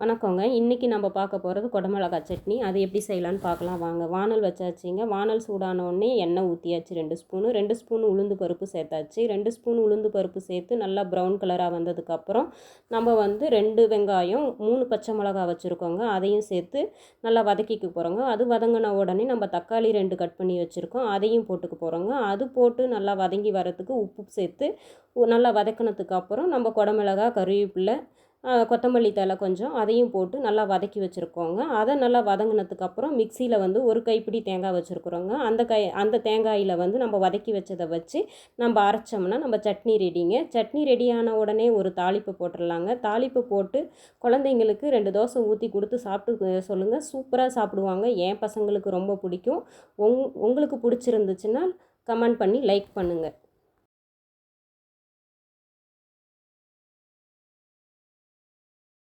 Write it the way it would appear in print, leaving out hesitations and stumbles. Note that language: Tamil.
வணக்கங்க. இன்றைக்கி நம்ம பார்க்க போகிறது குடமிளகாய் சட்னி. அது எப்படி செய்யலான்னு பார்க்கலாம் வாங்க. வானல் வச்சாச்சுங்க. வானல் சூடானோடனே எண்ணெய் ஊற்றியாச்சு 2 ஸ்பூனு. 2 ஸ்பூன் உளுந்து பருப்பு சேர்த்தாச்சு. 2 ஸ்பூன் உளுந்து பருப்பு சேர்த்து நல்லா ப்ரௌன் கலராக வந்ததுக்கப்புறம் நம்ம 2 வெங்காயம் 3 பச்சை மிளகா வச்சுருக்கோங்க. அதையும் சேர்த்து நல்லா வதக்கிக்க போகிறோங்க. அது வதங்கின உடனே நம்ம தக்காளி 2 கட் பண்ணி வச்சுருக்கோம். அதையும் போட்டுக்க போகிறோங்க. அது போட்டு நல்லா வதங்கி வரத்துக்கு உப்பு சேர்த்து நல்லா வதக்கினதுக்கப்புறம் நம்ம குடமிளகாய், கருவேப்பிலை, கொத்தமல்லி தழை கொஞ்சம் அதையும் போட்டு நல்லா வதக்கி வச்சுருக்கோங்க. அதை நல்லா வதங்கினதுக்கப்புறம் மிக்சியில் ஒரு கைப்பிடி தேங்காய் வச்சுருக்குறோங்க. அந்த தேங்காயில் நம்ம வதக்கி வச்சதை வச்சு நம்ம அரைச்சோம்னா நம்ம சட்னி ரெடிங்க. சட்னி ரெடியான உடனே ஒரு தாளிப்பு போட்டுடலாங்க. தாளிப்பு போட்டு குழந்தைங்களுக்கு 2 தோசை ஊற்றி கொடுத்து சாப்பிட்டு சொல்லுங்கள். சூப்பராக சாப்பிடுவாங்க. என் பசங்களுக்கு ரொம்ப பிடிக்கும். உங்களுக்கு பிடிச்சிருந்துச்சுன்னா கமெண்ட் பண்ணி லைக் பண்ணுங்கள்.